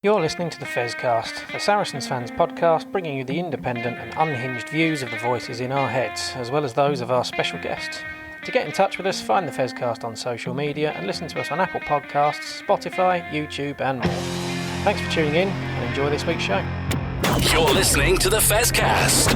You're listening to the Fezcast, the Saracens fans podcast, bringing you the independent and unhinged views of the voices in our heads, as well as those of our special guests. To get in touch with us, find the Fezcast on social media and listen to us on Apple Podcasts, Spotify, YouTube and more. Thanks for tuning in and enjoy this week's show. You're listening to the Fezcast.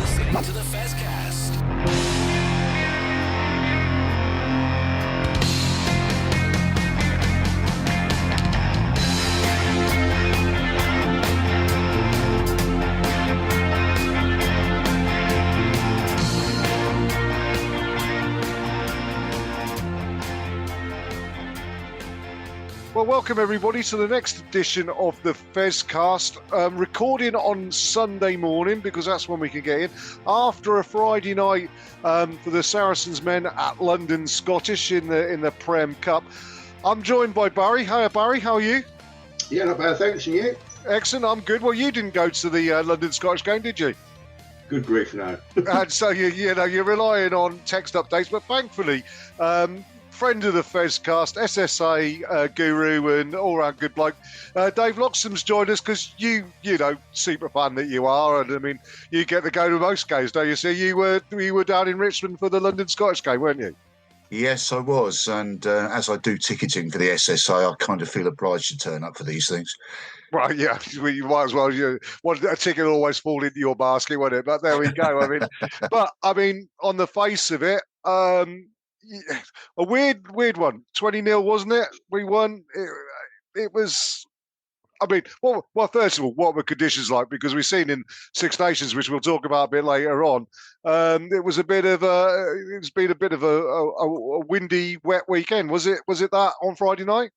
Well, welcome everybody to the next edition of the Fezcast, recording on Sunday morning because that's when we can get in, after a Friday night for the Saracens men at London Scottish in the Prem Cup. I'm joined by Barry. Hiya Barry, how are you? Yeah, not bad, thanks. And you? Excellent, I'm good. Well, you didn't go to the London Scottish game, did you? Good grief, no. And so you're relying on text updates, but thankfully, friend of the Fezcast, SSA guru and all-round good bloke, Dave Loxham's joined us because you know, super fan that you are, and I mean, you get to go to most games, don't you? So you were down in Richmond for the London Scottish game, weren't you? Yes, I was, and as I do ticketing for the SSA, I kind of feel obliged to turn up for these things. Right, yeah, you might as well. A ticket will always fall into your basket, won't it? But there we go. I mean, on the face of it, a weird one. 20-0, wasn't it? We won. It was. I mean, well, first of all, what were conditions like? Because we've seen in Six Nations, which we'll talk about a bit later on, it's been a bit of a windy, wet weekend. Was it that on Friday night?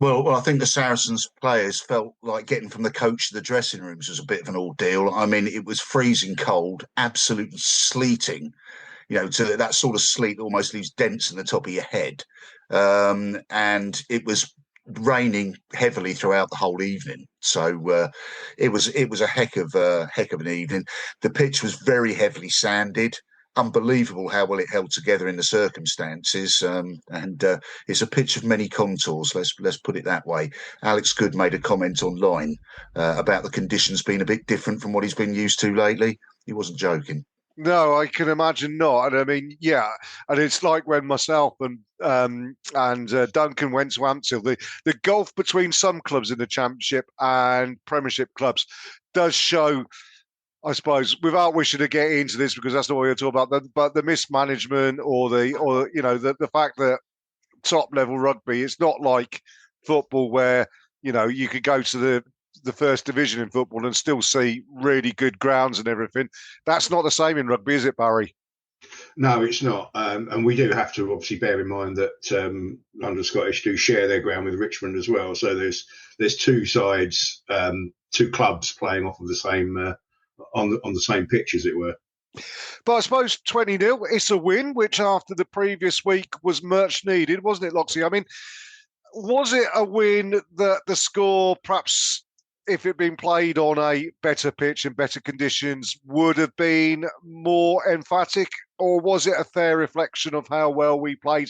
Well, I think the Saracens players felt like getting from the coach to the dressing rooms was a bit of an ordeal. I mean, it was freezing cold, absolutely sleeting. You know, to that sort of sleet almost leaves dents in the top of your head, and it was raining heavily throughout the whole evening. So it was a heck of an evening. The pitch was very heavily sanded. Unbelievable how well it held together in the circumstances, and it's a pitch of many contours. Let's put it that way. Alex Good made a comment online about the conditions being a bit different from what he's been used to lately. He wasn't joking. No, I can imagine not. And I mean, yeah, and it's like when myself and Duncan went to Ampthill. The gulf between some clubs in the Championship and Premiership clubs does show, I suppose, without wishing to get into this because that's not what we're talking about. But the mismanagement or the fact that top level rugby, it's not like football where you could go to the first division in football and still see really good grounds and everything. That's not the same in rugby, is it, Barry? No, it's not. And we do have to obviously bear in mind that London Scottish do share their ground with Richmond as well. So there's two sides, two clubs playing off of the same on the same pitch, as it were. But I suppose 20-0, it's a win, which after the previous week was much needed, wasn't it, Loxie? I mean, was it a win that the score perhaps, if it had been played on a better pitch and better conditions, would have been more emphatic? Or was it a fair reflection of how well we played?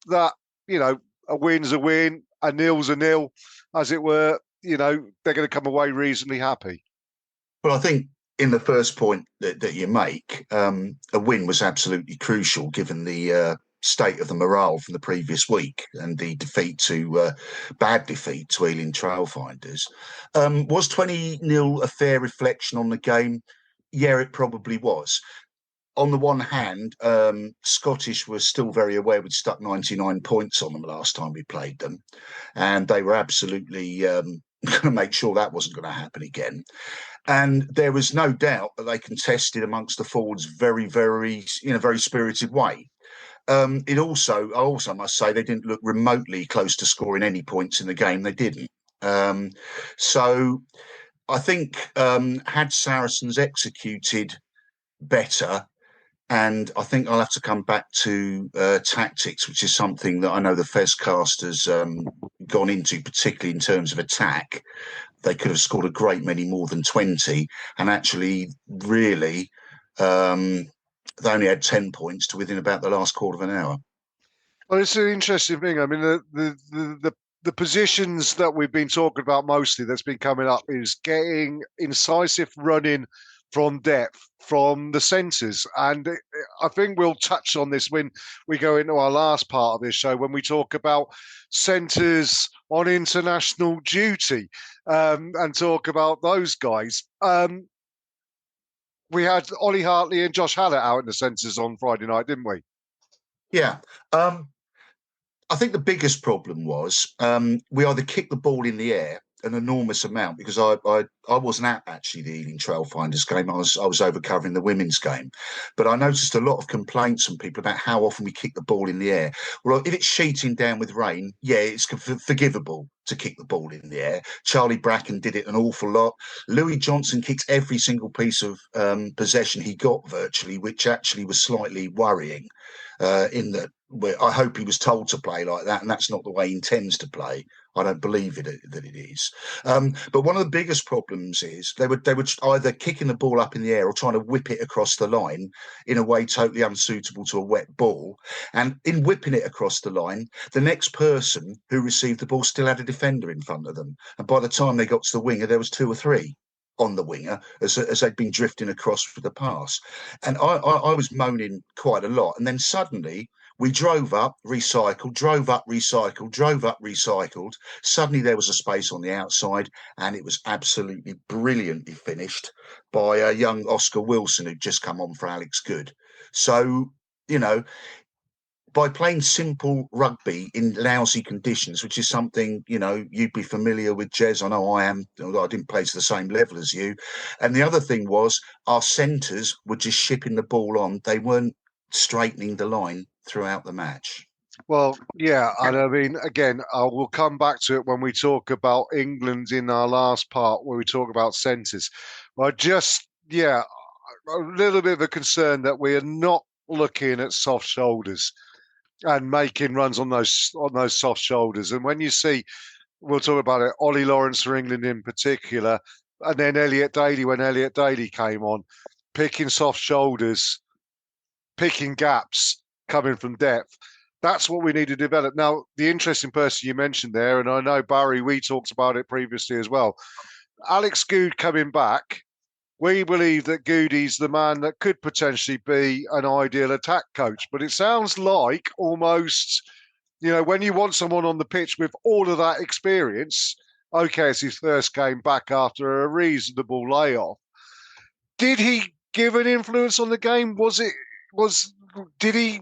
That, a win's a win, a nil's a nil, as it were, they're going to come away reasonably happy. Well, I think in the first point that you make, a win was absolutely crucial given the state of the morale from the previous week and the bad defeat to Ealing Trailfinders. Was 20-0 a fair reflection on the game? Yeah, it probably was. On the one hand, Scottish was still very aware we'd stuck 99 points on them last time we played them, and they were absolutely going to make sure that wasn't going to happen again. And there was no doubt that they contested amongst the forwards very, very, in a very spirited way. I also must say they didn't look remotely close to scoring any points in the game. They didn't. So I think had Saracens executed better, and I think I'll have to come back to tactics, which is something that I know the Fezcast has gone into, particularly in terms of attack. They could have scored a great many more than 20, and actually really they only had 10 points to within about the last quarter of an hour. Well, it's an interesting thing. I mean, the the positions that we've been talking about mostly that's been coming up is getting incisive running from depth from the centres. And I think we'll touch on this when we go into our last part of this show, when we talk about centres on international duty and talk about those guys. We had Ollie Hartley and Josh Hallett out in the centres on Friday night, didn't we? Yeah. I think the biggest problem was we either kicked the ball in the air an enormous amount, because I wasn't at actually the Ealing Trailfinders game. I was over covering the women's game, but I noticed a lot of complaints from people about how often we kick the ball in the air. Well, if it's sheeting down with rain, yeah, it's forgivable to kick the ball in the air. Charlie Bracken did it an awful lot. Louis Johnson kicked every single piece of possession he got virtually, which actually was slightly worrying in that I hope he was told to play like that, and that's not the way he intends to play. I don't believe that it is. But one of the biggest problems is they were either kicking the ball up in the air or trying to whip it across the line in a way totally unsuitable to a wet ball. And in whipping it across the line, the next person who received the ball still had a defender in front of them. And by the time they got to the winger, there was 2 or 3 on the winger as they'd been drifting across for the pass. And I was moaning quite a lot. And then suddenly we drove up, recycled, drove up, recycled, drove up, recycled. Suddenly there was a space on the outside, and it was absolutely brilliantly finished by a young Oscar Wilson who'd just come on for Alex Good. So, by playing simple rugby in lousy conditions, which is something, you'd be familiar with, Jez. I know I am, although I didn't play to the same level as you. And the other thing was our centres were just shipping the ball on. They weren't straightening the line throughout the match. Well, yeah, and I mean, again, we'll come back to it when we talk about England in our last part, where we talk about centres. A little bit of a concern that we are not looking at soft shoulders and making runs on those soft shoulders. And when you see, we'll talk about it, Ollie Lawrence for England in particular, and then Elliot Daly, when Elliot Daly came on, picking soft shoulders, picking gaps, coming from depth. That's what we need to develop. Now, the interesting person you mentioned there, and I know, Barry, we talked about it previously as well, Alex Good coming back. We believe that Goody's the man that could potentially be an ideal attack coach. But it sounds like almost, when you want someone on the pitch with all of that experience, okay, it's his first game back after a reasonable layoff. Did he give an influence on the game? Did he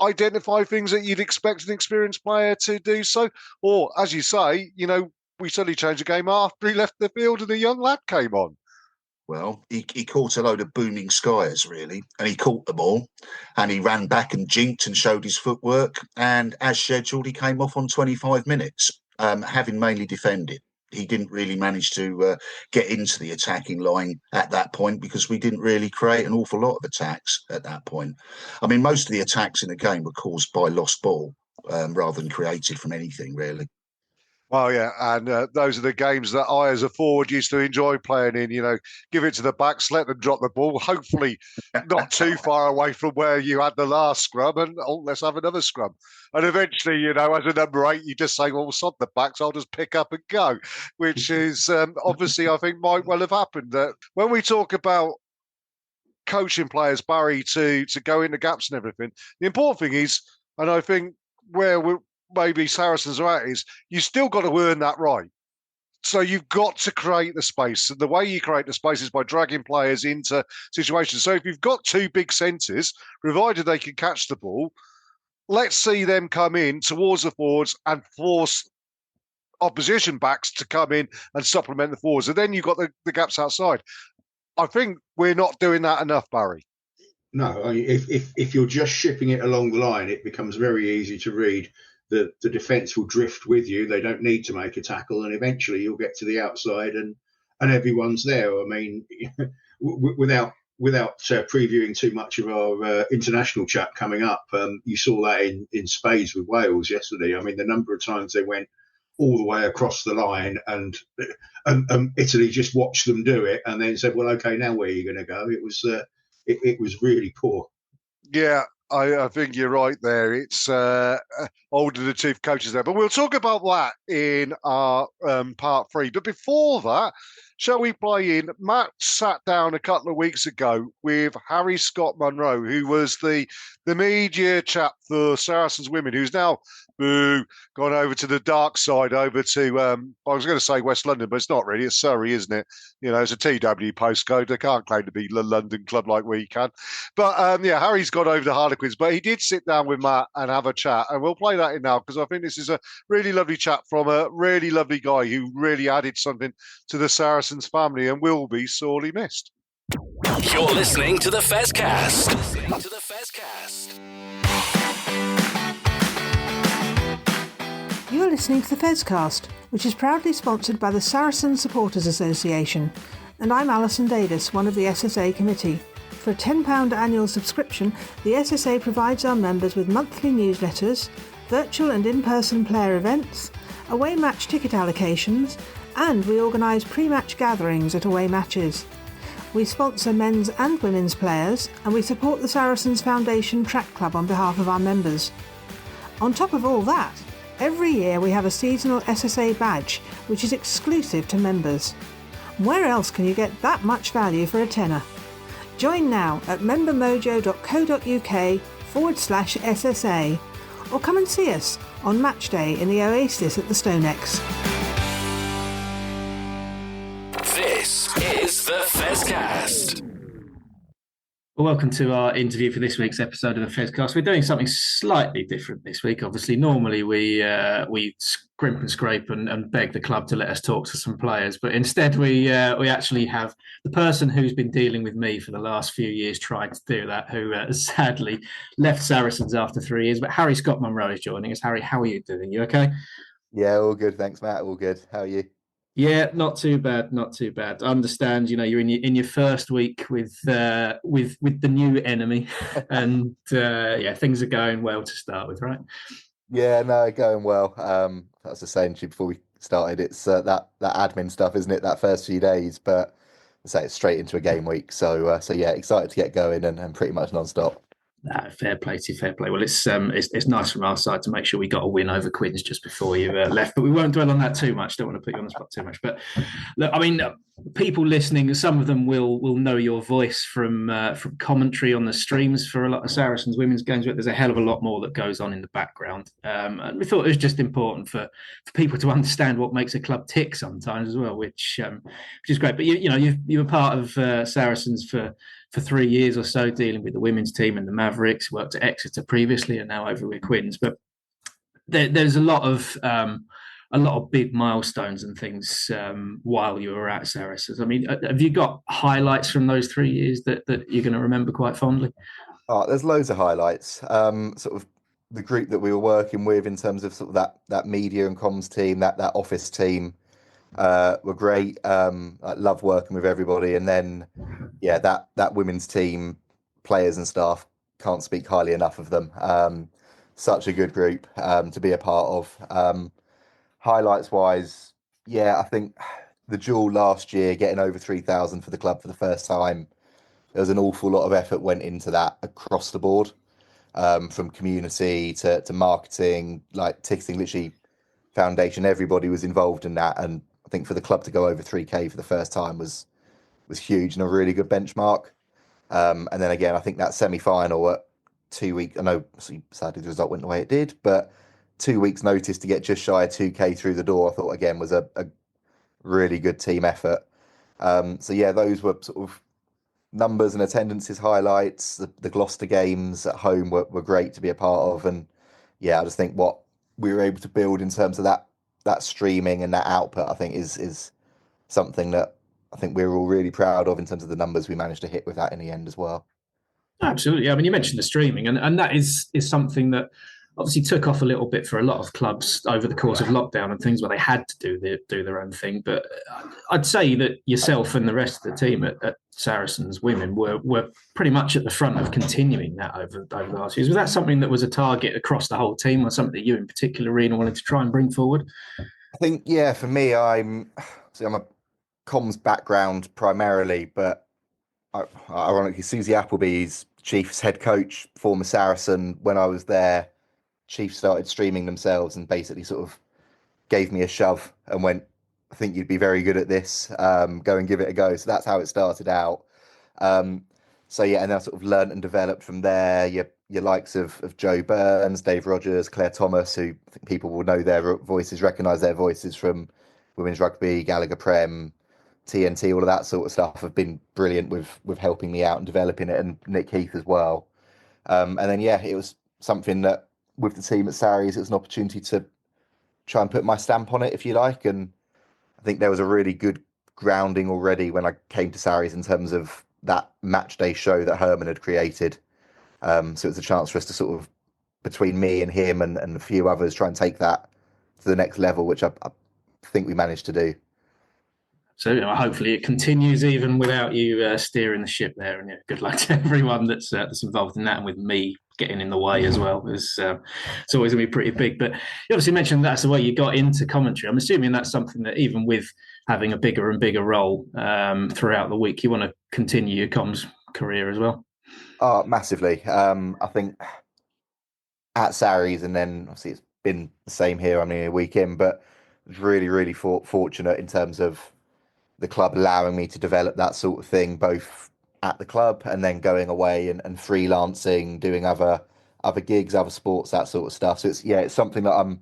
identify things that you'd expect an experienced player to do so? Or, as you say, we suddenly changed the game after he left the field and a young lad came on? Well, he caught a load of booming skiers, really, and he caught them all, and he ran back and jinked and showed his footwork, and as scheduled, he came off on 25 minutes, having mainly defended. He didn't really manage to get into the attacking line at that point, because we didn't really create an awful lot of attacks at that point. I mean, most of the attacks in the game were caused by lost ball rather than created from anything, really. Well, yeah, and those are the games that I, as a forward, used to enjoy playing in. Give it to the backs, let them drop the ball, hopefully not too far away from where you had the last scrum, and let's have another scrum. And eventually, as a number 8, you just say, well, sod the backs, I'll just pick up and go, which is obviously, I think, might well have happened. When we talk about coaching players, Barry, to go into gaps and everything, the important thing is, and I think where maybe Saracens are at, is you still got to earn that right. So you've got to create the space. And the way you create the space is by dragging players into situations. So if you've got 2 big centres, provided they can catch the ball, let's see them come in towards the forwards and force opposition backs to come in and supplement the forwards. And then you've got the gaps outside. I think we're not doing that enough, Barry. No, I mean, if you're just shipping it along the line, it becomes very easy to read. The defence will drift with you. They don't need to make a tackle, and eventually you'll get to the outside and everyone's there. I mean, without previewing too much of our international chat coming up, you saw that in Spades with Wales yesterday. I mean, the number of times they went all the way across the line and Italy just watched them do it and then said, well, okay, now where are you going to go? It was really poor. Yeah. I think you're right there. It's older the chief coaches there. But we'll talk about that in our part 3. But before that, shall we play in? Matt sat down a couple of weeks ago with Harry Scott-Munro, who was the media chap for Saracens Women, who's now gone over to the dark side, over to, I was going to say West London, but it's not really. It's Surrey, isn't it? You know, it's a TW postcode. They can't claim to be a London club like we can. But yeah, Harry's gone over to Harlequins, but he did sit down with Matt and have a chat. And we'll play that in now because I think this is a really lovely chat from a really lovely guy who really added something to the Saracens family and will be sorely missed. You're listening to the Fezcast. You are listening to the Fezcast, which is proudly sponsored by the Saracens Supporters Association, and I'm Alison Davis, one of the SSA committee. For a £10 annual subscription, the SSA provides our members with monthly newsletters, virtual and in-person player events, away match ticket allocations, and we organise pre-match gatherings at away matches. We sponsor men's and women's players, and we support the Saracens Foundation Track Club on behalf of our members. On top of all that, every year we have a seasonal SSA badge, which is exclusive to members. Where else can you get that much value for a tenner? Join now at membermojo.co.uk/SSA, or come and see us on match day in the Oasis at the Stonex. This is the Fezcast. Well, welcome to our interview for this week's episode of the Fezcast. We're doing something slightly different this week. Obviously, normally we scrimp and scrape and beg the club to let us talk to some players, but instead we actually have the person who's been dealing with me for the last few years trying to do that, who sadly left Saracens after 3 years. But Harry Scott-Munro is joining us. Harry, how are you doing? You okay? Yeah, all good. Thanks, Matt. All good. How are you? Yeah, not too bad, not too bad. I understand, you know, you're in your first week with the new enemy, and yeah, things are going well to start with, right? Yeah, no, going well. I was just saying to you before we started, it's that admin stuff, isn't it? That first few days, but I say it's straight into a game week. So yeah, excited to get going and pretty much non-stop. Fair play to you, fair play. Well, it's nice from our side to make sure we got a win over Quins just before you left, but we won't dwell on that too much. Don't want to put you on the spot too much. But look, I mean, people listening, some of them will know your voice from commentary on the streams for a lot of Saracens women's games, but there's a hell of a lot more that goes on in the background. And we thought it was just important for people to understand what makes a club tick sometimes as well, which is great. But you were part of Saracens for 3 years or so, dealing with the women's team and the Mavericks. Worked at Exeter previously, and now over with Quins. But there's a lot of big milestones and things while you were at Saracens. I mean, have you got highlights from those 3 years that you're going to remember quite fondly? Oh, there's loads of highlights. Sort of the group that we were working with in terms of sort of that media and comms team, that office team. Were great. I love working with everybody, and then yeah, that women's team, players and staff, can't speak highly enough of them. Such a good group to be a part of. Highlights wise, yeah, I think the Jewel last year, getting over 3,000 for the club for the first time. There was an awful lot of effort went into that across the board, from community to marketing, like ticketing, literally foundation. Everybody was involved in that, and I think for the club to go over 3K for the first time was huge and a really good benchmark. And then again, I think that semi-final at 2 weeks, I know sadly the result went the way it did, but 2 weeks notice to get just shy of 2K through the door, I thought again was a really good team effort. So yeah, those were sort of numbers and attendances highlights. The Gloucester games at home were great to be a part of. And yeah, I just think what we were able to build in terms of that streaming and that output, I think is something that I think we're all really proud of in terms of the numbers we managed to hit with that in the end as well. Absolutely. I mean, you mentioned the streaming, and that is something that obviously took off a little bit for a lot of clubs over the course of lockdown and things where they had to do their own thing. But I'd say that yourself and the rest of the team at Saracens Women were pretty much at the front of continuing that over the last years. Was that something that was a target across the whole team, or something that you in particular, Rena, wanted to try and bring forward? I think, yeah, for me, I'm a comms background primarily, but ironically, Susie Appleby's Chiefs head coach, former Saracen. When I was there, Chiefs started streaming themselves and basically sort of gave me a shove and went, I think you'd be very good at this. Go and give it a go. So that's how it started out. So yeah, and I sort of learnt and developed from there. Your likes of Joe Burns, Dave Rogers, Claire Thomas, who I think people will know their voices, recognise their voices from Women's Rugby, Gallagher Prem, TNT, all of that sort of stuff have been brilliant with helping me out and developing it, and Nick Heath as well. And then yeah, it was something that with the team at Sarries, it was an opportunity to try and put my stamp on it, if you like. And I think there was a really good grounding already when I came to Sarries in terms of that match day show that Herman had created. So it was a chance for us to sort of, between me and him and a few others, try and take that to the next level, which I think we managed to do. So hopefully it continues even without you steering the ship there. And good luck to everyone that's involved in that, and with me getting in the way as well. It's always going to be pretty big. But you obviously mentioned that's the way you got into commentary. I'm assuming that's something that even with having a bigger and bigger role throughout the week, you want to continue your comms career as well. Oh, massively. I think at Sarries, and then obviously it's been the same here. I mean, a week in, but really, really fortunate in terms of the club allowing me to develop that sort of thing, both at the club and then going away and freelancing, doing other gigs, other sports, that sort of stuff. So it's something that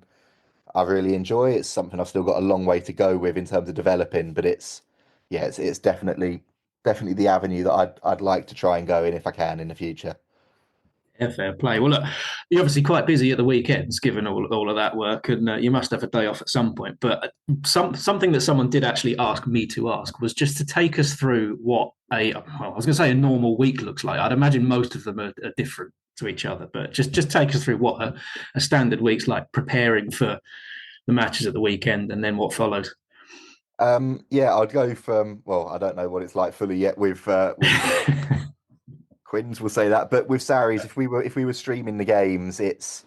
I really enjoy. It's something I've still got a long way to go with in terms of developing, but it's definitely the avenue that I'd like to try and go in if I can in the future. Yeah, fair play. Well, look, you're obviously quite busy at the weekends, given all of that work, and you must have a day off at some point. But something that someone did actually ask me to ask was just to take us through what I was going to say a normal week looks like. I'd imagine most of them are different to each other, but just take us through what a standard week's like, preparing for the matches at the weekend, and then what follows. I'd go from, well, I don't know what it's like fully yet with Quins will say that, but with Sarries, if we were streaming the games, it's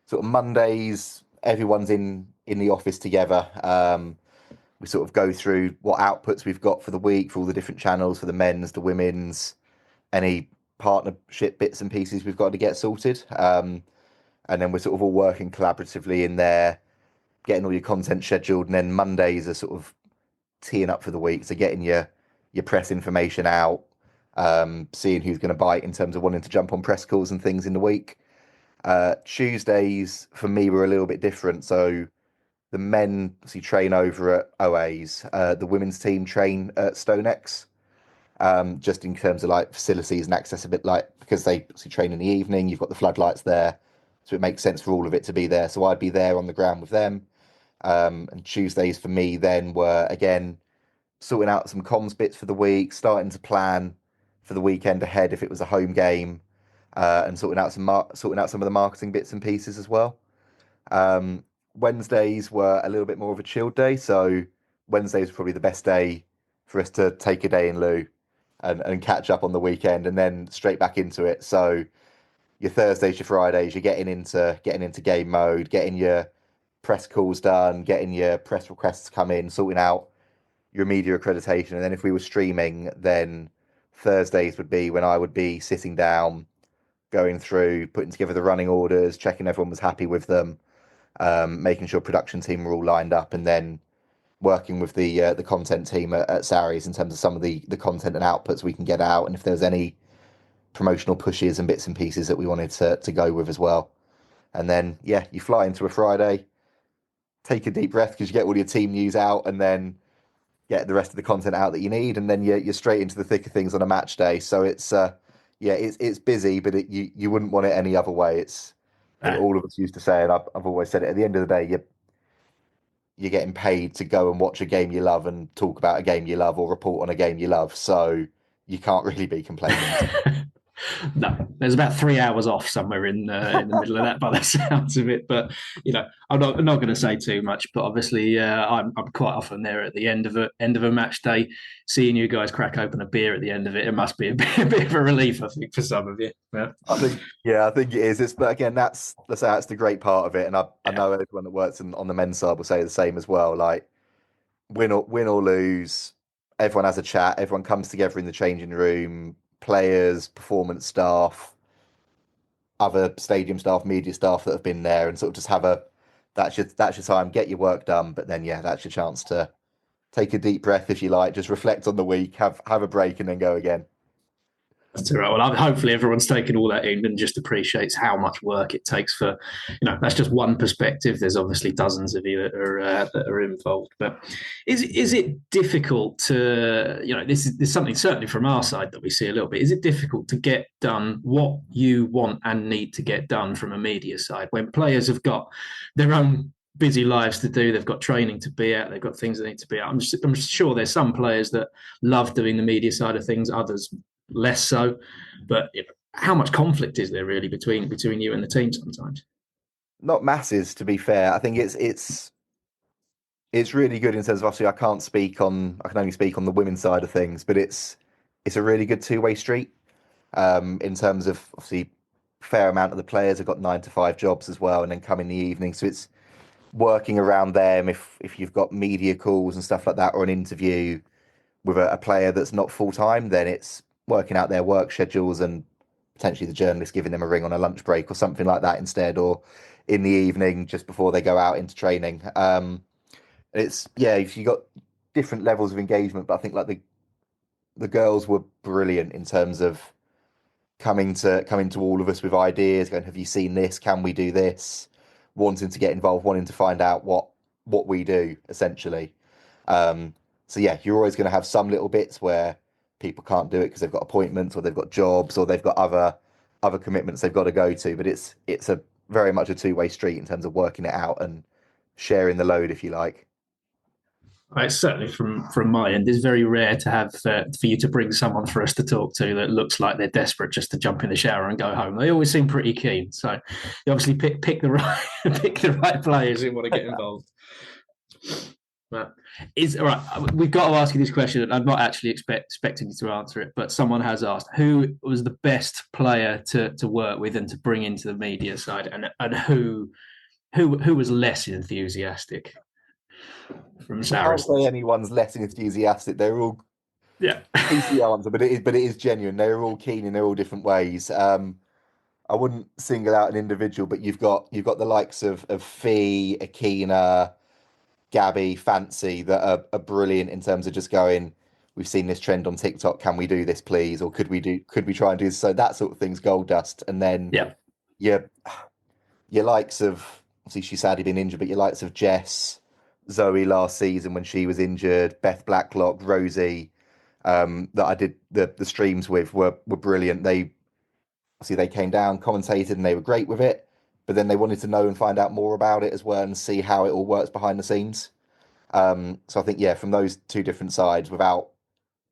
sort of Mondays. Everyone's in the office together. We sort of go through what outputs we've got for the week for all the different channels, for the men's, the women's, any partnership bits and pieces we've got to get sorted. And then we're sort of all working collaboratively in there, getting all your content scheduled. And then Mondays are sort of teeing up for the week, so getting your press information out. Seeing who's going to bite in terms of wanting to jump on press calls and things in the week. Tuesdays for me were a little bit different. So the men obviously train over at OAs. The women's team train at StoneX. Just in terms of like facilities and access, a bit like, because they obviously train in the evening, you've got the floodlights there, so it makes sense for all of it to be there. So I'd be there on the ground with them. And Tuesdays for me then were again sorting out some comms bits for the week, starting to plan for the weekend ahead if it was a home game, and sorting out some of the marketing bits and pieces as well. Wednesdays were a little bit more of a chilled day, so Wednesdays were probably the best day for us to take a day in lieu and catch up on the weekend, and then straight back into it. So your Thursdays, your Fridays, you're getting into game mode, getting your press calls done, getting your press requests come in, sorting out your media accreditation. And then if we were streaming, then Thursdays would be when I would be sitting down, going through, putting together the running orders, checking everyone was happy with them, making sure production team were all lined up, and then working with the content team at Sarries in terms of some of the content and outputs we can get out, and if there's any promotional pushes and bits and pieces that we wanted to go with as well. And then, you fly into a Friday, take a deep breath because you get all your team news out, and then get the rest of the content out that you need, and then you're straight into the thick of things on a match day. So it's busy, but you wouldn't want it any other way. It's all of us used to say, and I've always said it. At the end of the day, you're getting paid to go and watch a game you love and talk about a game you love or report on a game you love. So you can't really be complaining. No, there's about 3 hours off somewhere in the middle of that by the sounds of it. But I'm not going to say too much. But obviously, I'm quite often there at the end of a match day, seeing you guys crack open a beer at the end of it. It must be a bit of a relief, I think, for some of you. Yeah. I think it is. But again, that's the great part of it. And I know everyone that works on the men's side will say the same as well. Like win or lose, everyone has a chat. Everyone comes together in the changing room. players, performance staff, other stadium staff, media staff that have been there, and sort of just have that's your time, get your work done. But then, yeah, that's your chance to take a deep breath, if you like, just reflect on the week, have a break, and then go again. That's all right. Well, hopefully everyone's taken all that in and just appreciates how much work it takes for, that's just one perspective. There's obviously dozens of you that are involved. But is it difficult to, this is something certainly from our side that we see a little bit. Is it difficult to get done what you want and need to get done from a media side when players have got their own busy lives to do, they've got training to be at, they've got things they need to be at? I'm sure there's some players that love doing the media side of things, others less so. But how much conflict is there really between you and the team sometimes? Not masses, to be fair. I think it's really good in terms of, obviously I can only speak on the women's side of things, but it's a really good two-way street in terms of, obviously, fair amount of the players have got 9-to-5 jobs as well and then come in the evening, so it's working around them. If you've got media calls and stuff like that, or an interview with a player that's not full-time, then it's working out their work schedules and potentially the journalist giving them a ring on a lunch break or something like that instead, or in the evening just before they go out into training. If you got different levels of engagement, but I think like the girls were brilliant in terms of coming to all of us with ideas, going, have you seen this? Can we do this? Wanting to get involved, wanting to find out what we do, essentially. So yeah, you're always going to have some little bits where people can't do it because they've got appointments or they've got jobs or they've got other commitments they've got to go to. But it's a very much a two-way street in terms of working it out and sharing the load, if you like. It's certainly from my end. It's very rare to have for you to bring someone for us to talk to that looks like they're desperate just to jump in the shower and go home. They always seem pretty keen. So you obviously pick the right players who want to get involved. But all right. We've got to ask you this question, and I'm not actually expecting you to answer it, but someone has asked: who was the best player to work with and to bring into the media side, and who was less enthusiastic? From Sarries. I can't say anyone's less enthusiastic. They're all easy answer, but it is genuine. They're all keen in their all different ways. I wouldn't single out an individual, but you've got the likes of Fee, Akina, Gabby, Fancy that are brilliant in terms of just going, we've seen this trend on TikTok, can we do this please, or could we try and do this? So that sort of thing's gold dust. And then your likes of, obviously she's sadly been injured, but your likes of Jess, Zoe last season when she was injured, Beth Blacklock, Rosie, that I did the streams with were brilliant. They came down, commentated, and they were great with it. But then they wanted to know and find out more about it as well and see how it all works behind the scenes. So I think, from those two different sides, without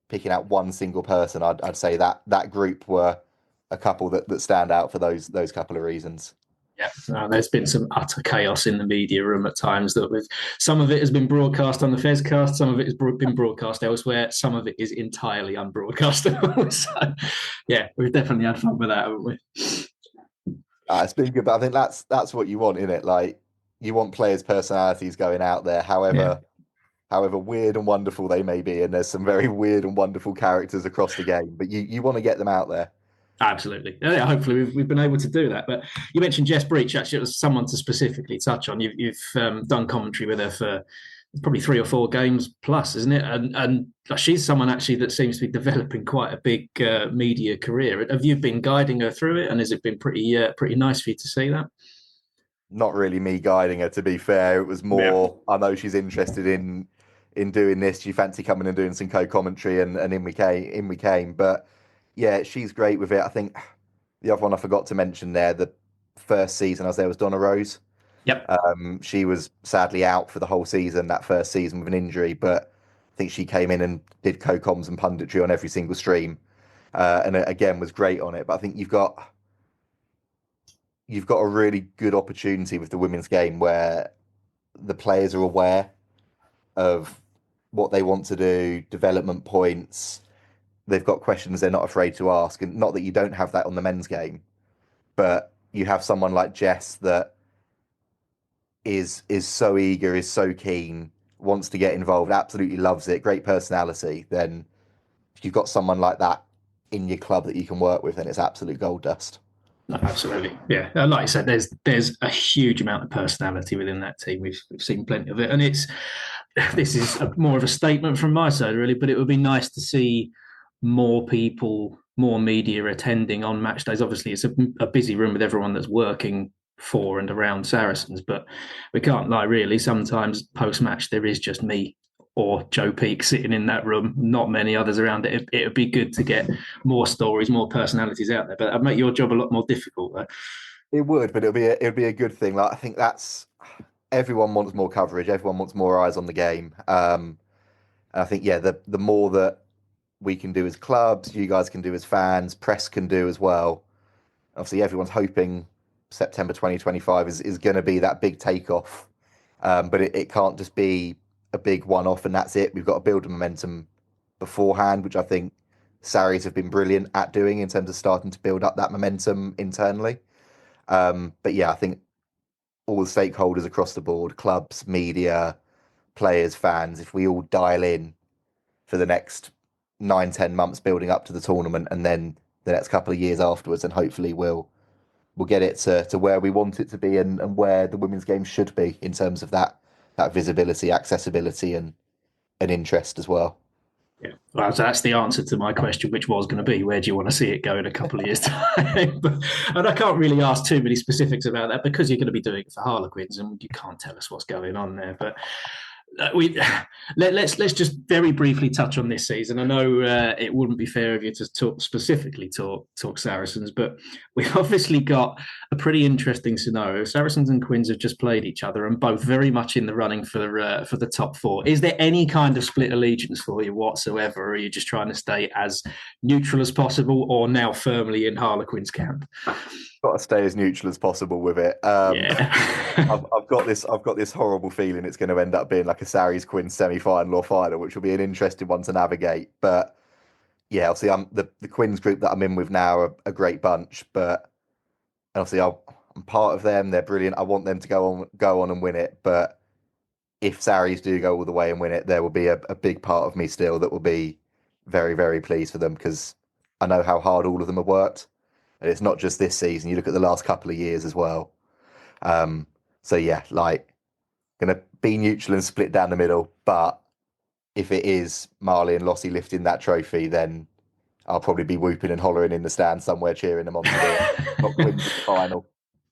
picking out one single person, I'd say that group were a couple that stand out for those couple of reasons. Yeah, there's been some utter chaos in the media room at times. Some of it has been broadcast on the Fezcast, some of it has been broadcast elsewhere, some of it is entirely unbroadcastable. So, yeah, we've definitely had fun with that, haven't we? It's been good, but I think that's what you want, isn't it? Like, you want players' personalities going out there, however weird and wonderful they may be, and there's some very weird and wonderful characters across the game, but you want to get them out there. Absolutely. Yeah, hopefully we've been able to do that. But you mentioned Jess Breach. Actually, it was someone to specifically touch on. You've done commentary with her for probably 3 or 4 games plus, isn't it? And she's someone actually that seems to be developing quite a big media career. Have you been guiding her through it, and has it been pretty nice for you to see that? Not really me guiding her, to be fair. It was more, I know she's interested in doing this. She fancy coming and doing some co-commentary, and in we came. But yeah, she's great with it. I think the other one I forgot to mention there, the first season I was there, was Donna Rose. Yep. She was sadly out for the whole season, that first season, with an injury, but I think she came in and did co-coms and punditry on every single stream, and again was great on it. But I think you've got a really good opportunity with the women's game where the players are aware of what they want to do, development points. They've got questions they're not afraid to ask, and not that you don't have that on the men's game, but you have someone like Jess that is so eager, is so keen, wants to get involved, absolutely loves it, great personality. Then if you've got someone like that in your club that you can work with, then it's absolute gold dust. No, absolutely, yeah. Like I said, there's a huge amount of personality within that team. We've seen plenty of it, and this is more of a statement from my side, really. But it would be nice to see more people, more media attending on match days. Obviously, it's a busy room with everyone that's working for and around Saracens, but we can't lie, really. Sometimes post match there is just me or Joe Peake sitting in that room, not many others around it. It would be good to get more stories, more personalities out there, but that'd make your job a lot more difficult, though. It would, but it'd be a good thing. Like, I think that's, everyone wants more coverage, everyone wants more eyes on the game. And I think, yeah, the more that we can do as clubs, you guys can do as fans, press can do as well. Obviously, everyone's hoping September 2025 is going to be that big takeoff, but it can't just be a big one-off and that's it. We've got to build a momentum beforehand, which I think Sarries have been brilliant at doing in terms of starting to build up that momentum internally. But yeah, I think all the stakeholders across the board, clubs, media, players, fans, if we all dial in for the next 9-10 months building up to the tournament and then the next couple of years afterwards, and hopefully we'll get it to where we want it to be and where the women's game should be in terms of that visibility, accessibility and interest as well. Yeah, well, so that's the answer to my question, which was going to be, where do you want to see it go in a couple of years' time? And I can't really ask too many specifics about that because you're going to be doing it for Harlequins and you can't tell us what's going on there. But let's just very briefly touch on this season. I know it wouldn't be fair of you to talk Saracens, but we've obviously got a pretty interesting scenario. Saracens and Quins have just played each other and both very much in the running for the top four. Is there any kind of split allegiance for you whatsoever, or are you just trying to stay as neutral as possible, or now firmly in Harlequins camp? Got to stay as neutral as possible with it. I've got this horrible feeling it's going to end up being like a Sarries Quinn semi-final or final, which will be an interesting one to navigate. But yeah, obviously the Quins group that I'm in with now are a great bunch, but obviously I'm part of them. They're brilliant. I want them to go on and win it. But if Sarries do go all the way and win it, there will be a big part of me still that will be very, very pleased for them, because I know how hard all of them have worked. And it's not just this season. You look at the last couple of years as well. So yeah, like, going to be neutral and split down the middle. But if it is Marley and Lossie lifting that trophy, then I'll probably be whooping and hollering in the stand somewhere, cheering them on to not win the final.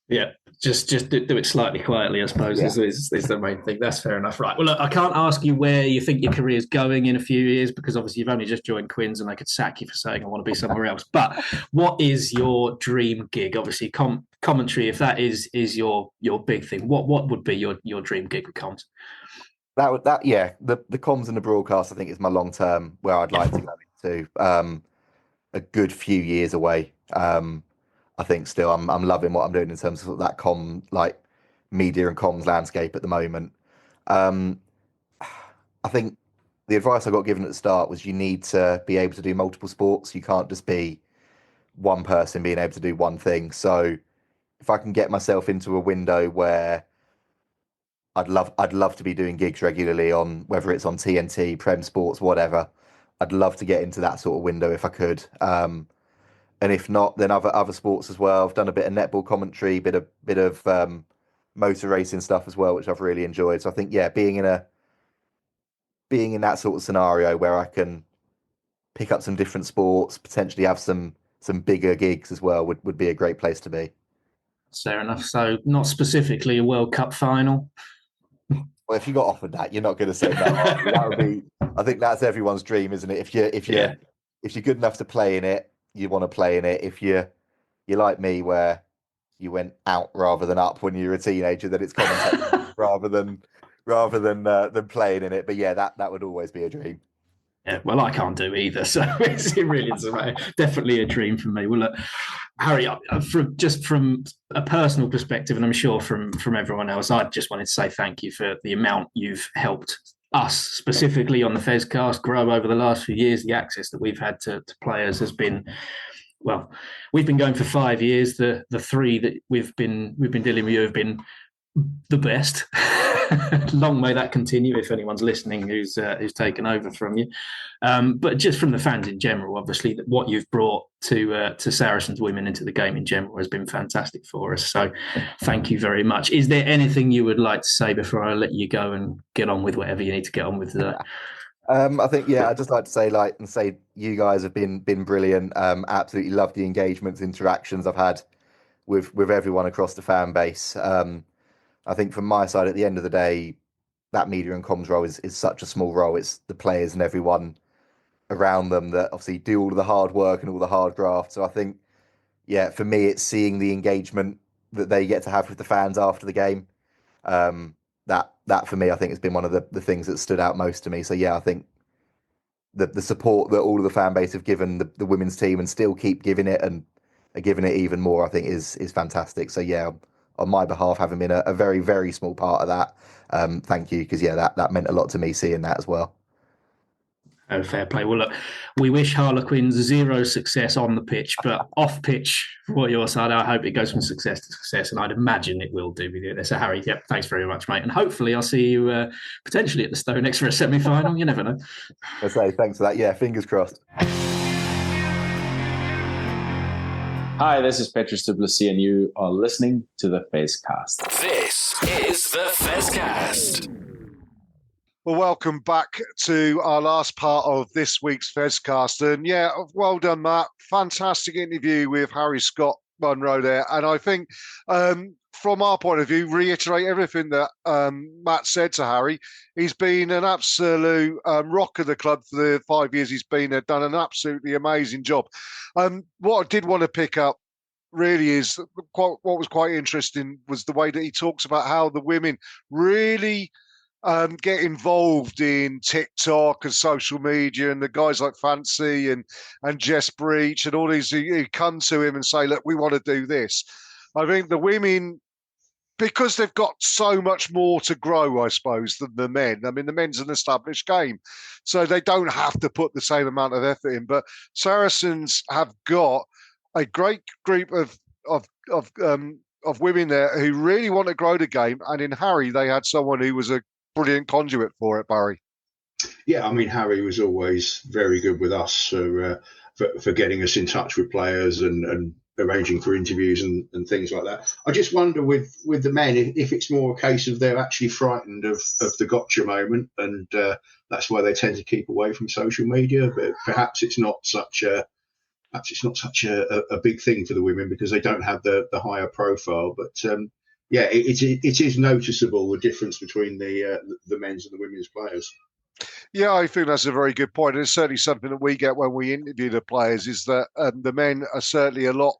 Yeah, just do it slightly quietly, I suppose, is the main thing. That's fair enough. Right. Well, look, I can't ask you where you think your career's going in a few years, because obviously you've only just joined Quins and they could sack you for saying I want to be somewhere else. But what is your dream gig? Obviously, commentary, if that is your big thing, what would be your dream gig with comms? The comms and the broadcast, I think, is my long term where I'd like to go into. A good few years away. I think still I'm loving what I'm doing in terms of that media and comms landscape at the moment. I think the advice I got given at the start was you need to be able to do multiple sports. You can't just be one person being able to do one thing. So if I can get myself into a window where I'd love to be doing gigs regularly on, whether it's on TNT, Prem Sports, whatever, I'd love to get into that sort of window if I could. And if not, then other sports as well. I've done a bit of netball commentary, bit of motor racing stuff as well, which I've really enjoyed. So I think, yeah, being in that sort of scenario where I can pick up some different sports, potentially have some bigger gigs as well, would be a great place to be. Fair enough. So not specifically a World Cup final. Well, if you got offered that, you're not going to say no. That would be. I think that's everyone's dream, isn't it? If you're good enough to play in it, you want to play in it. If you're like me, where you went out rather than up when you were a teenager, then it's commentating rather than playing in it. But yeah, that would always be a dream. Yeah, well, I can't do either, so it really is definitely a dream for me. Well, look, Harry, from a personal perspective, and I'm sure from everyone else, I just wanted to say thank you for the amount you've helped us, specifically on the Fezcast, grow over the last few years. The access that we've had to players has been, well, we've been going for 5 years. The three that we've been dealing with you have been the best. long may that continue if anyone's listening who's taken over from you. But just from the fans in general, obviously, what you've brought to Saracens women into the game in general has been fantastic for us. So thank you very much. Is there anything you would like to say before I let you go and get on with whatever you need to get on with today? I think, I'd just like to say you guys have been brilliant. Absolutely love the engagements, interactions I've had with everyone across the fan base. I think from my side, at the end of the day, that media and comms role is such a small role. It's the players and everyone around them that obviously do all of the hard work and all the hard graft. So I think, for me, it's seeing the engagement that they get to have with the fans after the game. That for me, I think has been one of the things that stood out most to me. So I think the support that all of the fan base have given the women's team and still keep giving it and are giving it even more, I think is fantastic. So on my behalf, having been a very, very small part of that, thank you, because that meant a lot to me seeing that as well. Oh, fair play. Well, look, we wish Harlequins zero success on the pitch, but off pitch, for your side, I hope it goes from success to success, and I'd imagine it will do with you. So, Harry, thanks very much, mate, and hopefully I'll see you potentially at the Stonex for a semi-final. You never know. I say thanks for that. Fingers crossed. Hi, this is Petrus Duplessis, and you are listening to the Fezcast. This is the Fezcast. Well, welcome back to our last part of this week's Fezcast. And well done, Matt. Fantastic interview with Harry Scott-Munro there. And I think from our point of view, reiterate everything that Matt said to Harry. He's been an absolute rock of the club for the 5 years he's been there, done an absolutely amazing job. What I did want to pick up really is what was quite interesting was the way that he talks about how the women really get involved in TikTok and social media, and the guys like Fancy and Jess Breach and all these who come to him and say, look, we want to do this. I think the women, because they've got so much more to grow, I suppose, than the men. I mean, the men's an established game, so they don't have to put the same amount of effort in. But Saracens have got a great group of women there who really want to grow the game. And in Harry, they had someone who was a brilliant conduit for it, Barry. Yeah, I mean, Harry was always very good with us for getting us in touch with players and arranging for interviews and things like that. I just wonder with the men if it's more a case of they're actually frightened of the gotcha moment, and that's why they tend to keep away from social media. But perhaps it's not such a big thing for the women because they don't have the higher profile. But it is noticeable the difference between the men's and the women's players. Yeah, I think that's a very good point. It's certainly something that we get when we interview the players is that the men are certainly a lot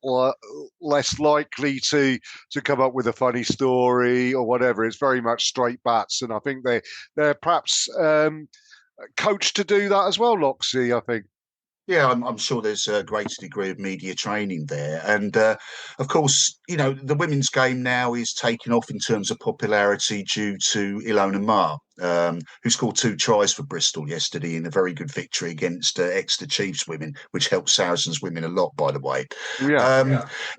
less likely to come up with a funny story or whatever. It's very much straight bats, and I think they're perhaps coached to do that as well, Loxy, I think. Yeah, I'm sure there's a greater degree of media training there. And, of course, the women's game now is taking off in terms of popularity due to Ilona Maher, who scored 2 tries for Bristol yesterday in a very good victory against Exeter Chiefs women, which helped Saracens women a lot, by the way.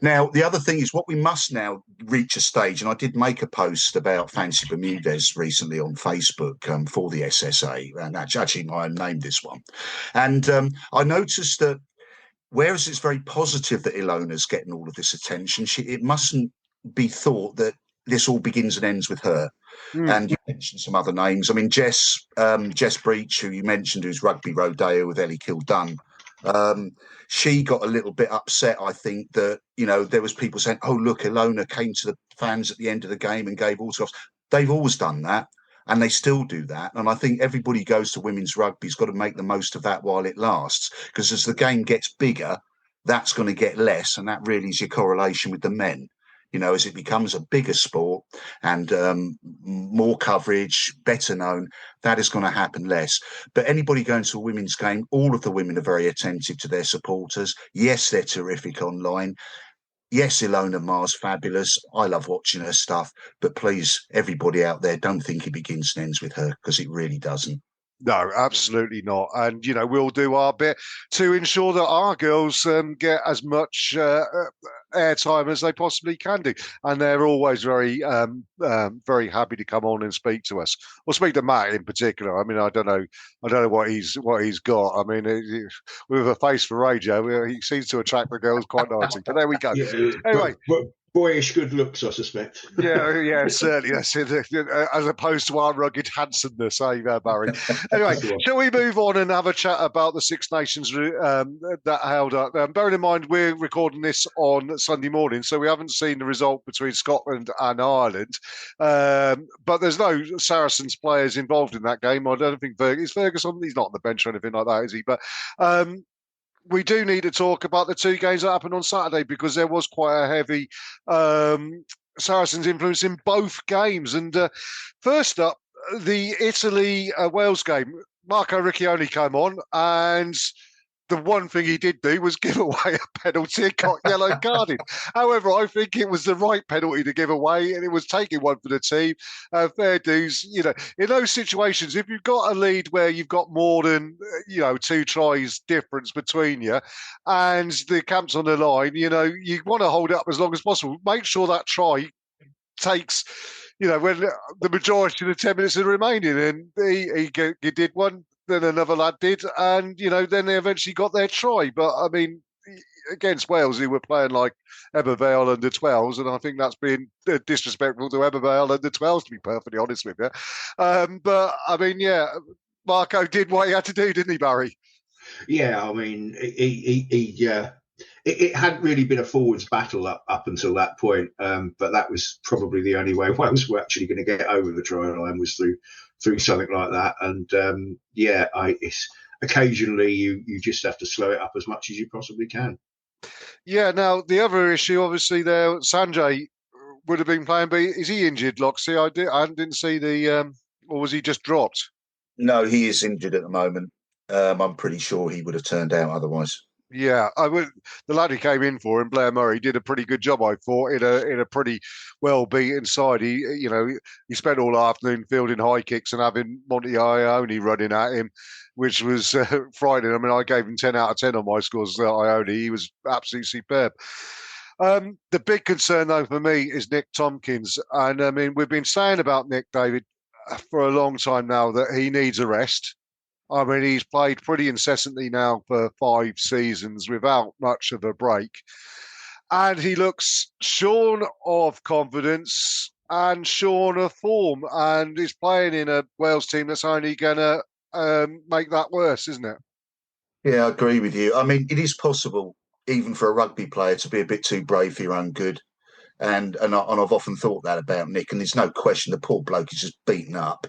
Now, the other thing is what we must now reach a stage, and I did make a post about Fancy Bermudez recently on Facebook for the SSA, and actually I named this one. And I noticed that whereas it's very positive that Ilona's getting all of this attention, it mustn't be thought that this all begins and ends with her. And you mentioned some other names. I mean, Jess Breach, who you mentioned, who's rugby rodeo with Ellie Kildunn. She got a little bit upset, I think, that, there was people saying, oh, look, Ilona came to the fans at the end of the game and gave autographs. They've always done that, and they still do that. And I think everybody goes to women's rugby's got to make the most of that while it lasts, because as the game gets bigger, that's going to get less, and that really is your correlation with the men. As it becomes a bigger sport and more coverage, better known, that is going to happen less. But anybody going to a women's game, all of the women are very attentive to their supporters. Yes, they're terrific online. Yes, Ilona Maher's fabulous. I love watching her stuff. But please, everybody out there, don't think it begins and ends with her, because it really doesn't. No, absolutely not. And, we'll do our bit to ensure that our girls get as much airtime as they possibly can do. And they're always very, very happy to come on and speak to us, or speak to Matt in particular. I mean, I don't know what he's got. I mean, with a face for radio, he seems to attract the girls quite nicely. But there we go. Yeah, anyway. Boyish good looks, I suspect. Yeah, certainly. That's it. As opposed to our rugged handsomeness, Barry? Anyway, shall we move on and have a chat about the Six Nations that held up? Bearing in mind, we're recording this on Sunday morning, so we haven't seen the result between Scotland and Ireland. But there's no Saracens players involved in that game. I don't think Ferguson. He's not on the bench or anything like that, is he? But we do need to talk about the two games that happened on Saturday, because there was quite a heavy Saracens influence in both games. And first up, the Italy-Wales game. Marco Riccioni came on, and the one thing he did do was give away a penalty and got yellow carded. However, I think it was the right penalty to give away, and it was taking one for the team. Fair dues, in those situations, if you've got a lead where you've got more than, 2 tries difference between you, and the camp's on the line, you want to hold it up as long as possible. Make sure that try takes, when the majority of the 10 minutes are remaining. And he did one. Then another lad did, and then they eventually got their try. But I mean, against Wales, who were playing like Ebervale under 12s, and I think that's been disrespectful to Ebervale under 12s, to be perfectly honest with you. But I mean, Marco did what he had to do, didn't he, Barry? Yeah, I mean, it hadn't really been a forwards battle up until that point, but that was probably the only way Wales were actually going to get over the try line, was through something like that. And it's occasionally you just have to slow it up as much as you possibly can. Yeah. Now the other issue, obviously, there, Sanjay would have been playing, but is he injured, Loxie? I didn't see or was he just dropped? No, he is injured at the moment. I'm pretty sure he would have turned out otherwise. Yeah, the lad who came in for him, Blair Murray, did a pretty good job, I thought, in a pretty well beaten side. He spent all afternoon fielding high kicks and having Monty Ione running at him, which was frightening. I mean, I gave him 10 out of 10 on my scores. Ione, he was absolutely superb. The big concern, though, for me is Nick Tompkins, and I mean, we've been saying about Nick, David, for a long time now that he needs a rest. I mean, he's played pretty incessantly now for 5 seasons without much of a break. And he looks shorn of confidence and shorn of form. And he's playing in a Wales team that's only going to make that worse, isn't it? Yeah, I agree with you. I mean, it is possible, even for a rugby player, to be a bit too brave for your own good. And I've often thought that about Nick. And there's no question the poor bloke is just beaten up.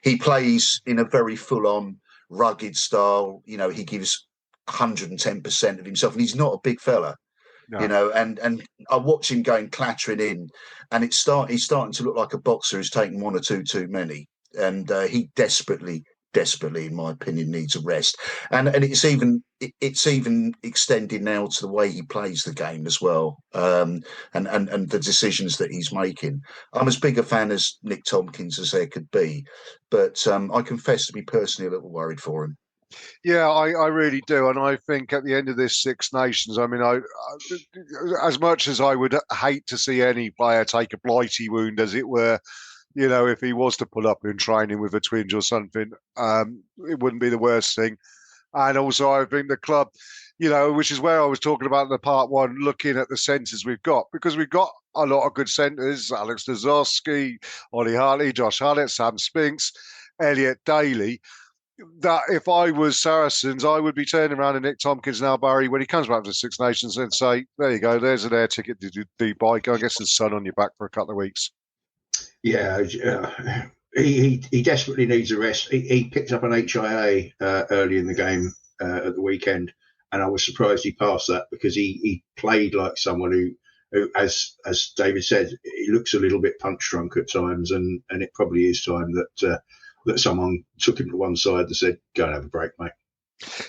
He plays in a very full-on, rugged style. He gives 110% of himself, and he's not a big fella. No. And I watch him going clattering in, and he's starting to look like a boxer who's taken 1 or 2 too many, and he desperately, in my opinion, needs a rest. And it's even extended now to the way he plays the game as well, and the decisions that he's making. I'm as big a fan as Nick Tompkins as there could be, but I confess to be personally a little worried for him. Yeah, I really do. And I think at the end of this Six Nations, I mean, I as much as I would hate to see any player take a blighty wound, as it were, if he was to pull up in training with a twinge or something, it wouldn't be the worst thing. And also, I think the club, which is where I was talking about in the part one, looking at the centres we've got, because we've got a lot of good centres: Alex Dazowski, Ollie Hartley, Josh Hallett, Sam Spinks, Elliot Daly. That if I was Saracens, I would be turning around to Nick Tompkins now, Barry, when he comes back to the Six Nations, and say, there you go, there's an air ticket to Dubai. Go and get some sun on your back for a couple of weeks. Yeah, he desperately needs a rest. He picked up an HIA early in the game at the weekend, and I was surprised he passed that, because he played like someone who, as David said, he looks a little bit punch drunk at times, and it probably is time that someone took him to one side and said, go and have a break, mate.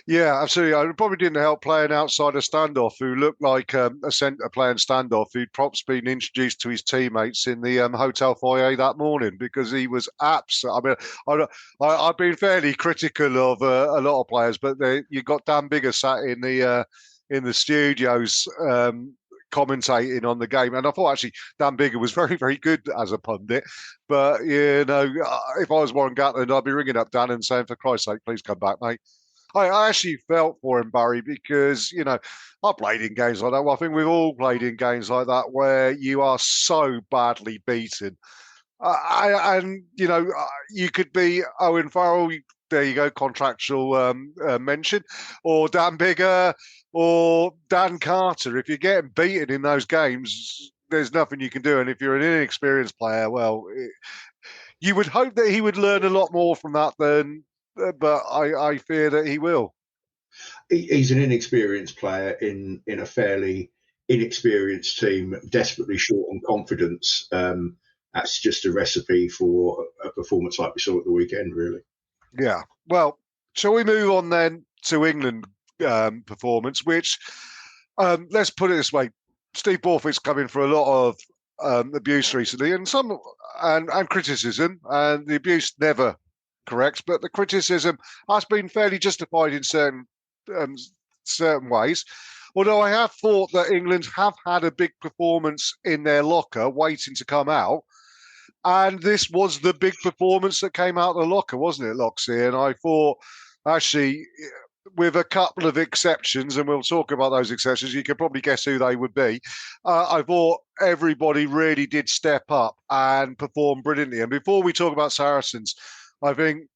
Yeah, absolutely. It probably didn't help playing outside a standoff who looked like a centre playing standoff who'd perhaps been introduced to his teammates in the hotel foyer that morning because he was absolutely. I mean, I've been fairly critical of a lot of players, but you got Dan Bigger sat in the studios. Commentating on the game, and I thought actually Dan Bigger was very, very good as a pundit. But if I was Warren Gatland, I'd be ringing up Dan and saying, "For Christ's sake, please come back, mate." I actually felt for him, Barry, because, I played in games like that. Well, I think we've all played in games like that where you are so badly beaten. You could be Owen Farrell, there you go, contractual mention, or Dan Bigger, or Dan Carter. If you're getting beaten in those games, there's nothing you can do. And if you're an inexperienced player, well, you would hope that he would learn a lot more from that but I fear that he will. He's an inexperienced player in a fairly inexperienced team, desperately short on confidence. That's just a recipe for a performance like we saw at the weekend, really. Yeah. Well, shall we move on then to England performance, which, let's put it this way, Steve Borthwick's coming for a lot of abuse recently and criticism, and the abuse never correct, but the criticism has been fairly justified in certain ways. Although I have thought that England have had a big performance in their locker waiting to come out, and this was the big performance that came out of the locker, wasn't it, Loxie? And I thought, actually, with a couple of exceptions, and we'll talk about those exceptions, you can probably guess who they would be. I thought everybody really did step up and perform brilliantly. And before we talk about Saracens, I think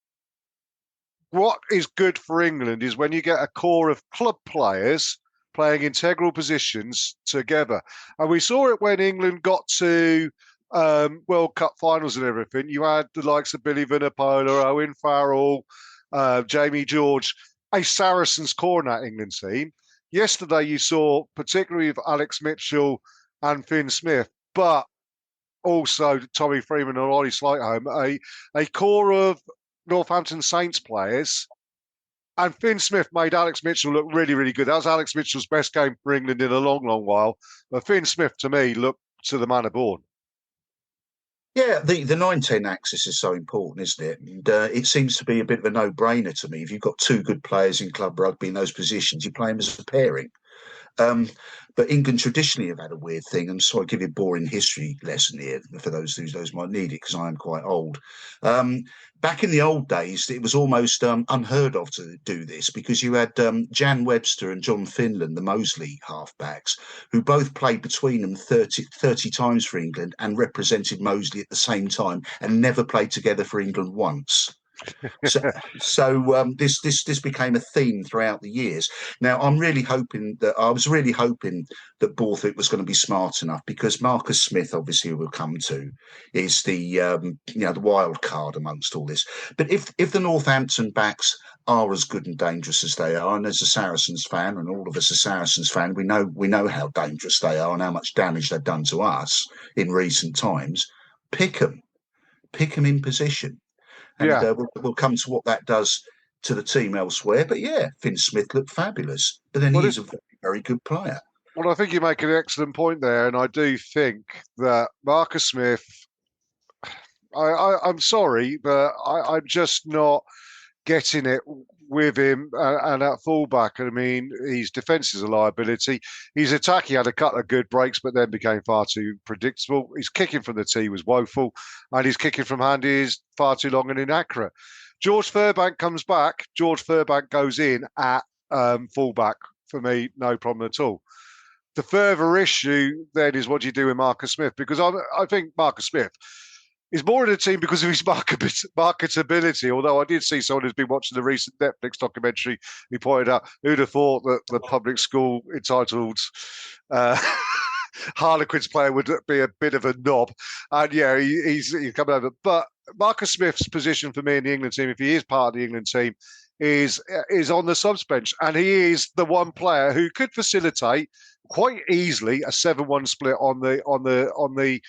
what is good for England is when you get a core of club players playing integral positions together. And we saw it when England got to World Cup finals and everything. You had the likes of Billy Vunipola, Owen Farrell, Jamie George, a Saracens core in that England team. Yesterday you saw, particularly with Alex Mitchell and Finn Smith, but also Tommy Freeman and Ollie Slightholme, a core of Northampton Saints players. And Finn Smith made Alex Mitchell look really, really good. That was Alex Mitchell's best game for England in a long, long while. But Finn Smith, to me, looked to the manner born. Yeah, the 9-10 axis is so important, isn't it? And it seems to be a bit of a no-brainer to me. If you've got two good players in club rugby in those positions, you play them as a pairing. But England traditionally have had a weird thing. I'm sorry, I'll give you a boring history lesson here for those might need it, because I am quite old. Back in the old days, it was almost unheard of to do this, because you had Jan Webster and John Finland, the Moseley halfbacks, who both played between them 30 times for England and represented Moseley at the same time and never played together for England once. So this became a theme throughout the years. Now I was really hoping that Borthwick was going to be smart enough, because Marcus Smith, obviously, we'll come to, is the the wild card amongst all this. But if the Northampton backs are as good and dangerous as they are, and as a Saracens fan, and all of us are Saracens fan, we know how dangerous they are and how much damage they've done to us in recent times. Pick them in position. And we'll come to what that does to the team elsewhere. But yeah, Finn Smith looked fabulous. But then he's a very, very good player. Well, I think you make an excellent point there. And I do think that Marcus Smith, I'm sorry, but I'm just not getting it with him and at fullback. I mean, his defence is a liability. His attack, he had a couple of good breaks, but then became far too predictable. His kicking from the tee was woeful, and his kicking from hand is far too long and inaccurate. George Furbank comes back. George Furbank goes in at fullback. For me, no problem at all. The further issue then is what do you do with Marcus Smith? Because I think Marcus Smith is more in the team because of his marketability. Although I did see someone who's been watching the recent Netflix documentary who pointed out who'd have thought that the public school entitled Harlequins player would be a bit of a knob. And yeah, he's coming over. But Marcus Smith's position for me in the England team, if he is part of the England team, is on the subs bench, and he is the one player who could facilitate quite easily a 7-1 split on the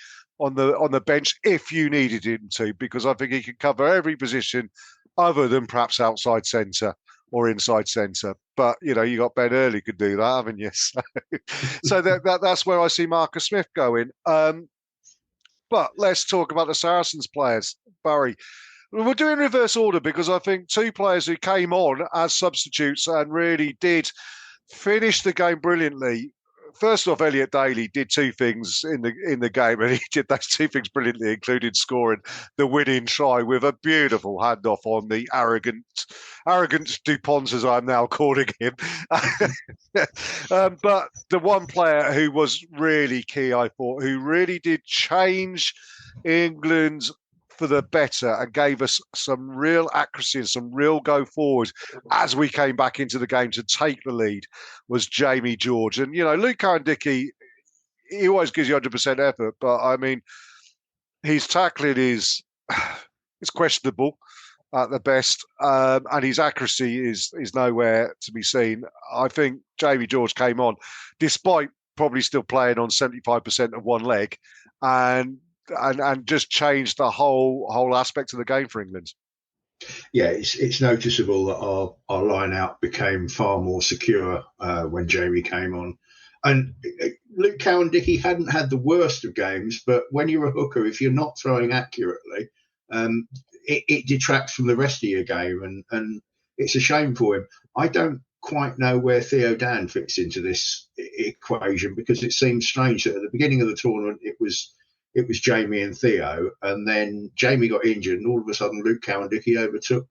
bench if you needed him to, because I think he can cover every position other than perhaps outside centre or inside centre. But, you got Ben Early could do that, haven't you? So that's where I see Marcus Smith going. But let's talk about the Saracens players, Barry. We'll do in reverse order because I think two players who came on as substitutes and really did finish the game brilliantly. First off, Elliot Daly did two things in the game, and he did those two things brilliantly, including scoring the winning try with a beautiful handoff on the arrogant Dupont, as I'm now calling him. But the one player who was really key, I thought, who really did change England for the better and gave us some real accuracy and some real go forward as we came back into the game to take the lead, was Jamie George. And, Luke Cowan-Dickie, he always gives you 100% effort, but, I mean, his tackling is questionable at the best, and his accuracy is nowhere to be seen. I think Jamie George came on, despite probably still playing on 75% of one leg, and just changed the whole aspect of the game for England. Yeah, it's noticeable that our line out became far more secure when Jamie came on. And Luke Cowan-Dickie hadn't had the worst of games, but when you're a hooker, if you're not throwing accurately, it detracts from the rest of your game, and it's a shame for him. I don't quite know where Theo Dan fits into this equation, because it seems strange that at the beginning of the tournament it was Jamie and Theo, and then Jamie got injured, and all of a sudden Luke Cowan-Dickie overtook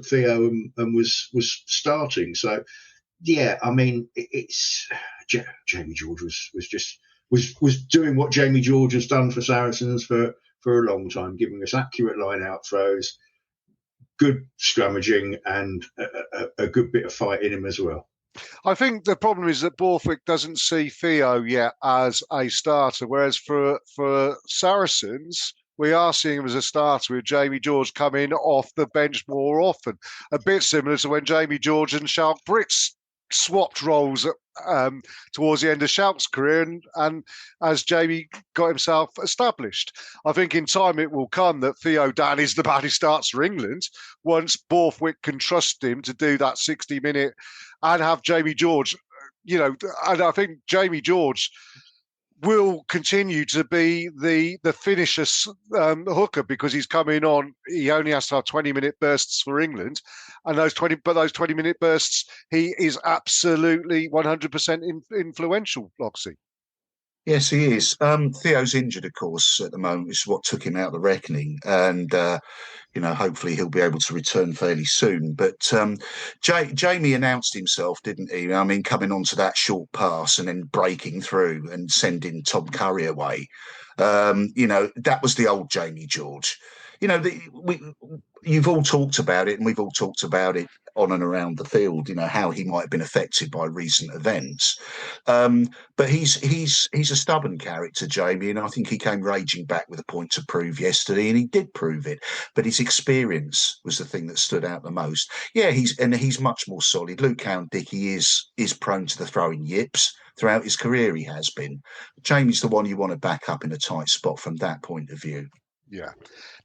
Theo and was starting. So, yeah, I mean, it's Jamie George was doing what Jamie George has done for Saracens for a long time, giving us accurate line-out throws, good scrummaging, and a good bit of fight in him as well. I think the problem is that Borthwick doesn't see Theo yet as a starter, whereas for Saracens, we are seeing him as a starter with Jamie George coming off the bench more often. A bit similar to when Jamie George and Shark Brits swapped roles towards the end of Shark's career, and as Jamie got himself established. I think in time it will come that Theo Dan is the man who starts for England once Borthwick can trust him to do that 60-minute and have Jamie George, and I think Jamie George will continue to be the finisher hooker, because he's coming on. He only has to have 20-minute bursts for England, and those 20-minute bursts, he is absolutely 100% influential, Loxy. Yes, he is. Theo's injured, of course, at the moment, which is what took him out of the reckoning. And, hopefully he'll be able to return fairly soon. But Jamie announced himself, didn't he? I mean, coming onto that short pass and then breaking through and sending Tom Curry away. That was the old Jamie George. You've all talked about it, and we've all talked about it on and around the field, how he might have been affected by recent events. But he's a stubborn character, Jamie, and I think he came raging back with a point to prove yesterday, and he did prove it. But his experience was the thing that stood out the most. Yeah, he's much more solid. Luke Cowan-Dickie is prone to the throwing yips. Throughout his career, he has been. Jamie's the one you want to back up in a tight spot from that point of view. Yeah.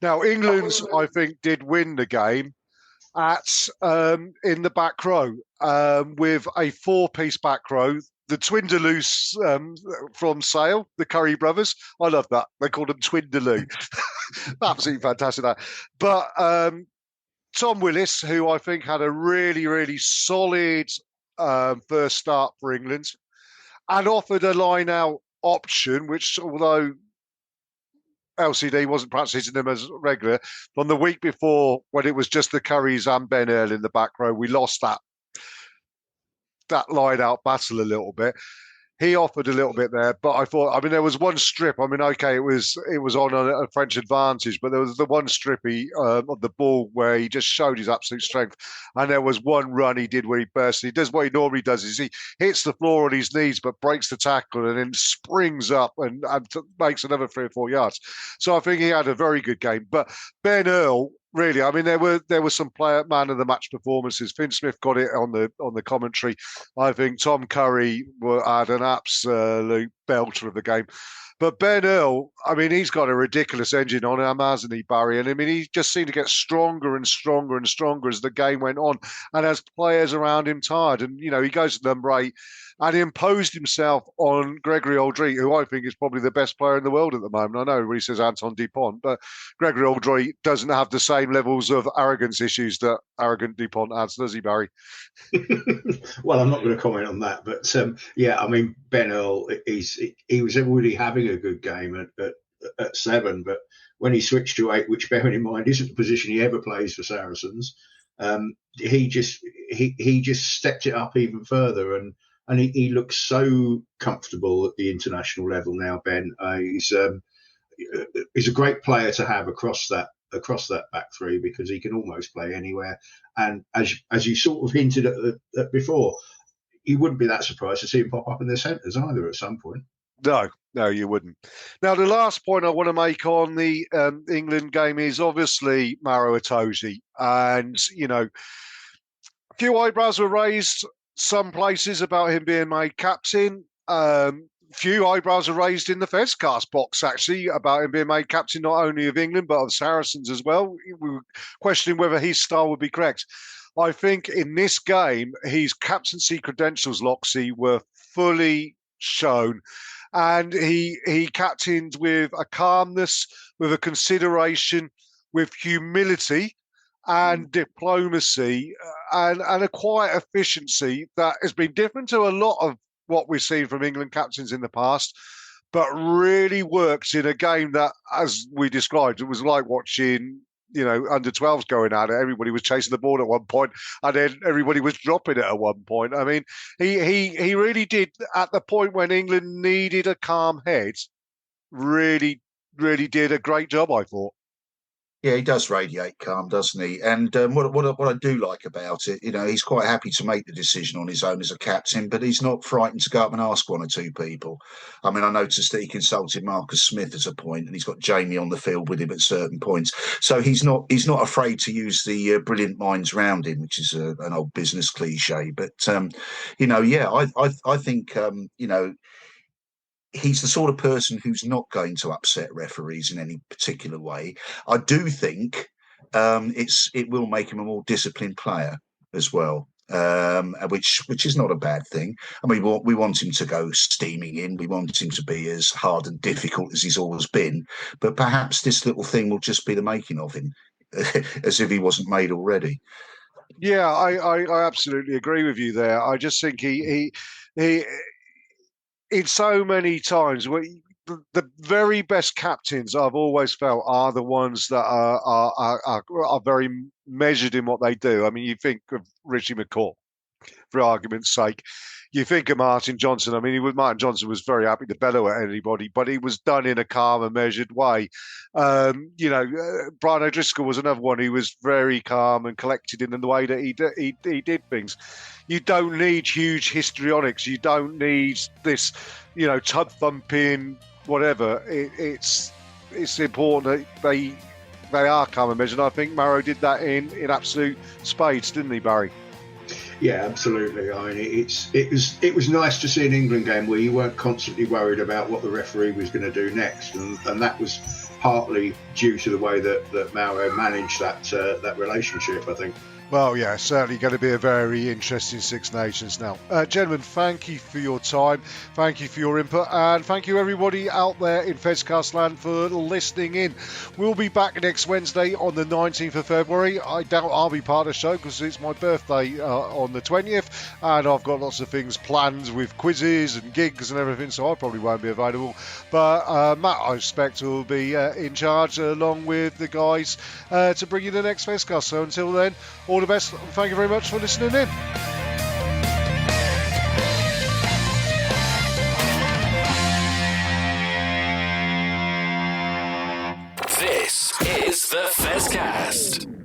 Now, England, I think, did win the game in the back row with a four-piece back row. The Twindaloo from Sale, the Curry brothers. I love that. They called them Twindaloo. Absolutely fantastic. That. But Tom Willis, who I think had a really, really solid first start for England, and offered a line-out option, which, although LCD wasn't perhaps hitting them as regular, on the week before, when it was just the Currys and Ben Earl in the back row, we lost that line-out battle a little bit. He offered a little bit there, but I thought, there was one strip. Okay, it was on a French advantage, but there was the one strip of the ball where he just showed his absolute strength. And there was one run he did where he burst. He does what he normally does, is he hits the floor on his knees, but breaks the tackle and then springs up and makes another 3 or 4 yards. So I think he had a very good game. But Ben Earl, really, there were some man of the match performances. Finn Smith got it on the commentary. I think Tom Curry had an absolute belter of the game. But Ben Earl, I mean, he's got a ridiculous engine on him, hasn't he, Barry? And I mean, he just seemed to get stronger and stronger and stronger as the game went on, and as players around him tired. And, you know, he goes to number 8 and he imposed himself on Gregory Aldrit, who I think is probably the best player in the world at the moment. I know everybody says Anton Dupont, but Gregory Aldrit doesn't have the same levels of arrogance issues that arrogant Dupont has, does he, Barry? Well, I'm not going to comment on that, but yeah, I mean, Ben Earl, he was already having a good game at 7, but when he switched to 8, which bearing in mind isn't the position he ever plays for Saracens, he just stepped it up even further, and he looks so comfortable at the international level now. Ben, he's a great player to have across that back three, because he can almost play anywhere. And as you sort of hinted at before, you wouldn't be that surprised to see him pop up in the centres either at some point. No, you wouldn't. Now, the last point I want to make on the England game is obviously Maro Itoje. And, you know, a few eyebrows were raised some places about him being made captain. Few eyebrows are raised in the Fezcast box, actually, about him being made captain not only of England, but of Saracens as well. We were questioning whether his style would be correct. I think in this game, his captaincy credentials, Loxy, were fully shown. And he captained with a calmness, with a consideration, with humility and diplomacy, and a quiet efficiency that has been different to a lot of what we've seen from England captains in the past, but really works in a game that, as we described, it was like watching, you know, under 12s going at it. Everybody was chasing the ball at one point, and then everybody was dropping it at one point. I mean, he really did, at the point when England needed a calm head, really did a great job, I thought. Yeah, he does radiate calm, doesn't he? And what I do like about it, you know, he's quite happy to make the decision on his own as a captain, but he's not frightened to go up and ask one or two people. I mean, I noticed that he consulted Marcus Smith at a point, and he's got Jamie on the field with him at certain points. So he's not afraid to use the brilliant minds round him, which is an old business cliche. But you know, yeah, I think you know, he's the sort of person who's not going to upset referees in any particular way. I do think it will make him a more disciplined player as well, which is not a bad thing. I mean, we want him to go steaming in. We want him to be as hard and difficult as he's always been. But perhaps this little thing will just be the making of him, as if he wasn't made already. Yeah, I absolutely agree with you there. I just think he in so many times, the very best captains I've always felt are the ones that are very measured in what they do. I mean, you think of Richie McCaw, for argument's sake. You think of Martin Johnson. I mean, Martin Johnson was very happy to bellow at anybody, but he was done in a calm and measured way. You know, Brian O'Driscoll was another one who was very calm and collected in the way that he did things. You don't need huge histrionics. You don't need this, you know, tub thumping, whatever. It's important that they are calm and measured. I think Maro did that in absolute spades, didn't he, Barry? Yeah, absolutely. I mean, it was nice to see an England game where you weren't constantly worried about what the referee was going to do next, and that was partly due to the way that Maro managed that relationship, I think. Well, yeah, certainly going to be a very interesting Six Nations now. Gentlemen, thank you for your time. Thank you for your input. And thank you, everybody out there in Fezcast land, for listening in. We'll be back next Wednesday on the 19th of February. I doubt I'll be part of the show because it's my birthday on the 20th. And I've got lots of things planned with quizzes and gigs and everything, so I probably won't be available. But Matt, I expect, will be in charge along with the guys to bring you the next Fezcast. So until then, all the best. Thank you very much for listening in. This is the Fezcast.